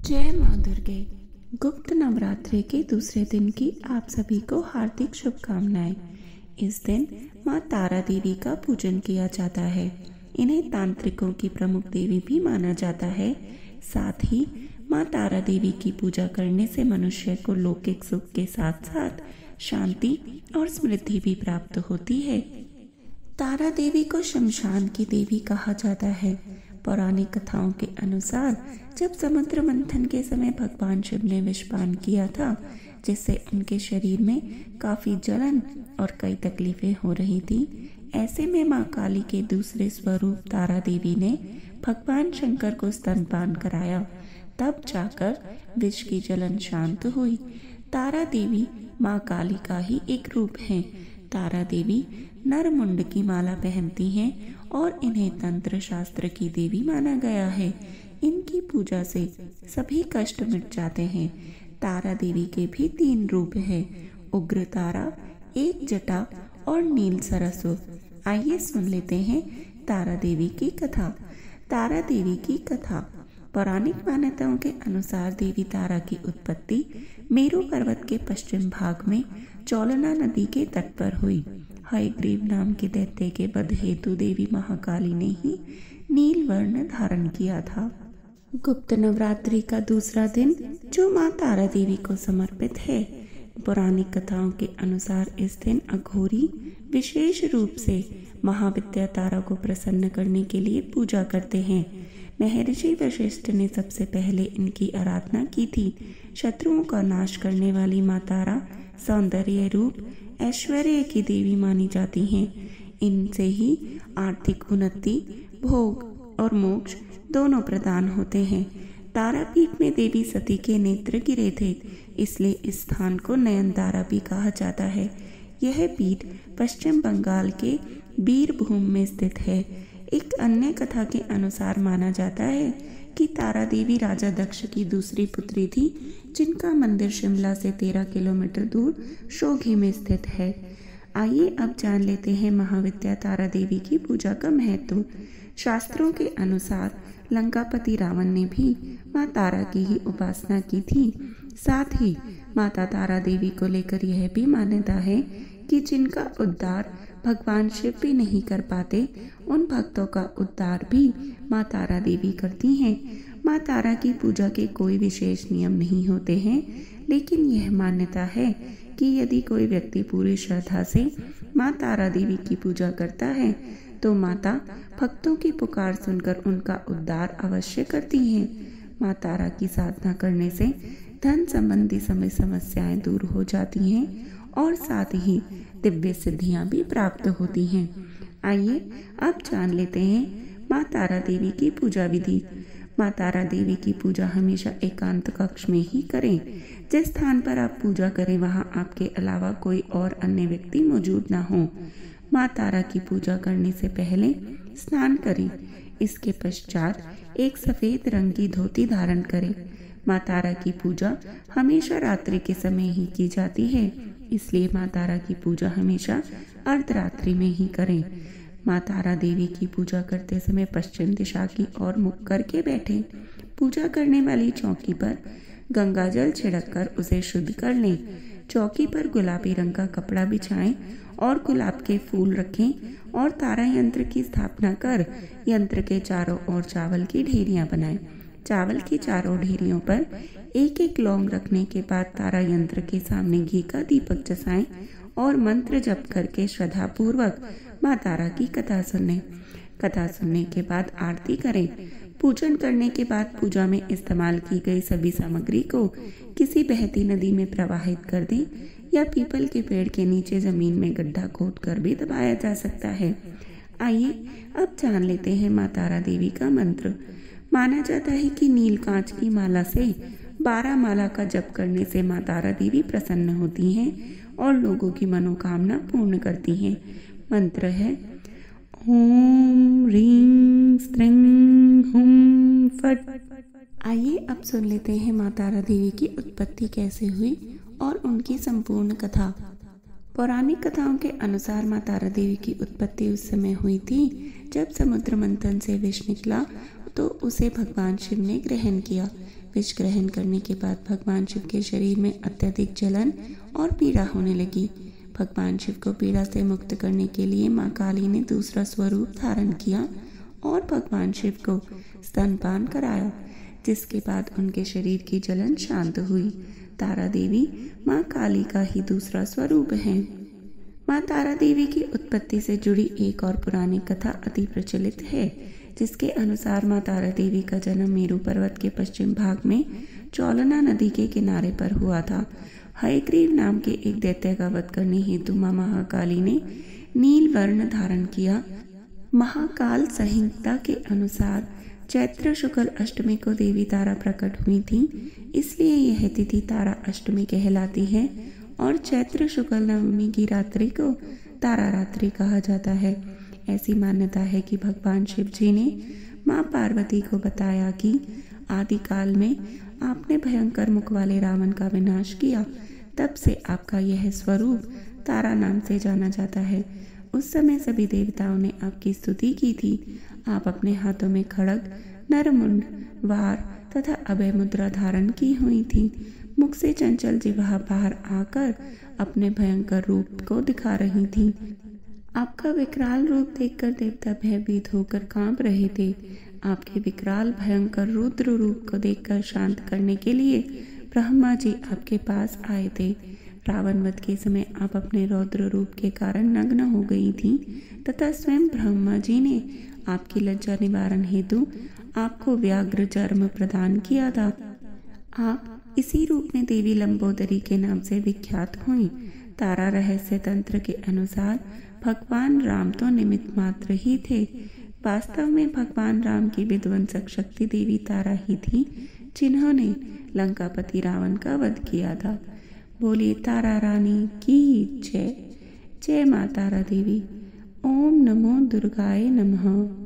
जय माँ दुर्गे। गुप्त नवरात्रि के दूसरे दिन की आप सभी को हार्दिक शुभकामनाएं। इस दिन माँ तारा देवी का पूजन किया जाता है। इन्हें तांत्रिकों की प्रमुख देवी भी माना जाता है। साथ ही माँ तारा देवी की पूजा करने से मनुष्य को लौकिक सुख के साथ साथ शांति और समृद्धि भी प्राप्त होती है। तारा देवी को शमशान की देवी कहा जाता है। पौराणिक कथाओं के अनुसार जब समुद्र मंथन के समय भगवान शिव ने विषपान किया था, जिससे उनके शरीर में काफी जलन और कई तकलीफें हो रही थी। ऐसे में मां काली के दूसरे स्वरूप तारा देवी ने भगवान शंकर को स्तनपान कराया, तब जाकर विष की जलन शांत हुई। तारा देवी मां काली का ही एक रूप है। तारा देवी नरमुंड की माला पहनती हैं और इन्हें तंत्र शास्त्र की देवी माना गया है। इनकी पूजा से सभी कष्ट मिट जाते हैं। तारा देवी के भी 3 रूप हैं, उग्र तारा, एक जटा और नील सरस्व। आइए सुन लेते हैं तारा देवी की कथा। तारा देवी की कथा। पौराणिक मान्यताओं के अनुसार देवी तारा की उत्पत्ति मेरु पर्वत के पश्चिम भाग में चौलना नदी के तट पर हुई। हयग्रीव नाम के दैत्य के वध हेतु देवी महाकाली ने ही नील वर्ण धारण किया था। गुप्त नवरात्रि का दूसरा दिन जो माँ तारा देवी को समर्पित है। पौराणिक कथाओं के अनुसार इस दिन अघोरी विशेष रूप से महाविद्या तारा को प्रसन्न करने के लिए पूजा करते हैं। महर्षि वशिष्ठ ने सबसे पहले इनकी आराधना की थी। शत्रुओं का नाश करने वाली माँ तारा सौंदर्य रूप ऐश्वर्य की देवी मानी जाती हैं। इनसे ही आर्थिक उन्नति, भोग और मोक्ष दोनों प्रदान होते हैं। तारापीठ में देवी सती के नेत्र गिरे थे, इसलिए इस स्थान को नयनतारा भी कहा जाता है। यह पीठ पश्चिम बंगाल के बीरभूम में स्थित है। एक अन्य कथा के अनुसार माना जाता है कि तारा देवी राजा दक्ष की दूसरी पुत्री थी, जिनका मंदिर शिमला से 13 किलोमीटर दूर शोघी में स्थित है। आइए अब जान लेते हैं महाविद्या तारा देवी की पूजा का महत्व। शास्त्रों के अनुसार लंकापति रावण ने भी माँ तारा की ही उपासना की थी। साथ ही माता तारा देवी को लेकर यह भी मान्यता है कि जिनका उद्धार भगवान शिव भी नहीं कर पाते, उन भक्तों का उद्धार भी माँ तारा देवी करती हैं। माँ तारा की पूजा के कोई विशेष नियम नहीं होते हैं, लेकिन यह मान्यता है कि यदि कोई व्यक्ति पूरी श्रद्धा से माँ तारा देवी की पूजा करता है, तो माता भक्तों की पुकार सुनकर उनका उद्धार अवश्य करती हैं। माँ तारा की साधना करने से धन संबंधी सभी समस्याएं दूर हो जाती हैं और साथ ही दिव्य सिद्धियां भी प्राप्त होती हैं। आइए अब जान लेते हैं माँ तारा देवी की पूजा विधि। माँ तारा देवी की पूजा हमेशा एकांत कक्ष में ही करें। जिस स्थान पर आप पूजा करें वहां आपके अलावा कोई और अन्य व्यक्ति मौजूद ना हो। माँ तारा की पूजा करने से पहले स्नान करें। इसके पश्चात एक सफेद रंग की धोती धारण करें। माँ तारा की पूजा हमेशा रात्रि के समय ही की जाती है, इसलिए माँ तारा की पूजा हमेशा अर्धरात्रि में ही करें। माँ तारा देवी की पूजा करते समय पश्चिम दिशा की ओर मुख करके बैठें। पूजा करने वाली चौकी पर गंगा जल छिड़ककर उसे शुद्ध कर लें। चौकी पर गुलाबी रंग का कपड़ा बिछाएं और गुलाब के फूल रखें और तारा यंत्र की स्थापना कर यंत्र के चारों ओर चावल की ढेरियां बनाएं। चावल की चारों ढेरियों पर एक एक लौंग रखने के बाद तारा यंत्र के सामने घी का दीपक जलाएं और मंत्र जप करके श्रद्धा पूर्वक माँ तारा की कथा सुनें। कथा सुनने के बाद आरती करें। पूजन करने के बाद पूजा में इस्तेमाल की गई सभी सामग्री को किसी बहती नदी में प्रवाहित कर दें या पीपल के पेड़ के नीचे जमीन में गड्ढा खोद कर भी दबाया जा सकता है। आइए अब जान लेते हैं माँ तारा देवी का मंत्र। माना जाता है कि नील कांच की माला से 12 माला का जप करने से माँ तारा देवी प्रसन्न होती हैं और लोगों की मनोकामना पूर्ण करती हैं। मंत्र है ओम ह्रीं स्त्रीं हुं फट। आइए अब सुन लेते हैं माँ तारा देवी की उत्पत्ति कैसे हुई और उनकी संपूर्ण कथा। पौराणिक कथाओं के अनुसार माँ तारा देवी की उत्पत्ति उस समय हुई थी जब समुद्र मंथन से विष निकला तो उसे भगवान शिव ने ग्रहण किया। विष ग्रहण करने के बाद भगवान शिव के शरीर में अत्यधिक जलन और पीड़ा होने लगी। भगवान शिव को पीड़ा से मुक्त करने के लिए माँ काली ने दूसरा स्वरूप धारण किया और भगवान शिव को स्तनपान कराया, जिसके बाद उनके शरीर की जलन शांत हुई। तारा देवी माँ काली का ही दूसरा स्वरूप है। माँ तारा देवी की उत्पत्ति से जुड़ी एक और पुरानी कथा अति प्रचलित है, जिसके अनुसार माँ तारा देवी का जन्म मेरू पर्वत के पश्चिम भाग में चौलना नदी के किनारे पर हुआ था। हयग्रीव नाम के एक दैत्य का वध करने हेतु माँ महाकाली ने नील वर्ण धारण किया। महाकाल संहिता के अनुसार चैत्र शुक्ल अष्टमी को देवी तारा प्रकट हुई थी, इसलिए यह तिथि तारा अष्टमी कहलाती है और चैत्र शुक्ल नवमी की रात्रि को तारा रात्रि कहा जाता है। ऐसी मान्यता है कि भगवान शिव जी ने माँ पार्वती को बताया कि आदिकाल में आपने भयंकर मुख वाले रावण का विनाश किया, तब से आपका यह स्वरूप तारा नाम से जाना जाता है। उस समय सभी देवताओं ने आपकी स्तुति की थी। आप अपने हाथों में खड्ग, नरमुंड, वार तथा अभय मुद्रा धारण की हुई थी। मुख से चंचल जिह्वा बाहर आकर अपने भयंकर रूप को दिखा रही थी। आपका विकराल रूप देखकर देवता भयभीत होकर कांप रहे थे। आपके विकराल भयंकर रुद्र रूप को देखकर शांत करने के लिए ब्रह्मा जी आपके पास आए थे। रावण वध के समय आप अपने रौद्र रूप के कारण नग्न हो गई थी तथा स्वयं ब्रह्मा जी ने आपकी लज्जा निवारण हेतु आपको व्याघ्र चर्म प्रदान किया था। आप इसी रूप में देवी लंबोदरी के नाम से विख्यात हुई। तारा रहस्य तंत्र के अनुसार भगवान राम तो निमित्त मात्र ही थे। वास्तव में भगवान राम की विध्वंसक शक्ति देवी तारा ही थी, जिन्होंने लंकापति रावण का वध किया था। बोलिए तारा रानी की जय। जय माँ तारा देवी। ओम नमो दुर्गाय नमः।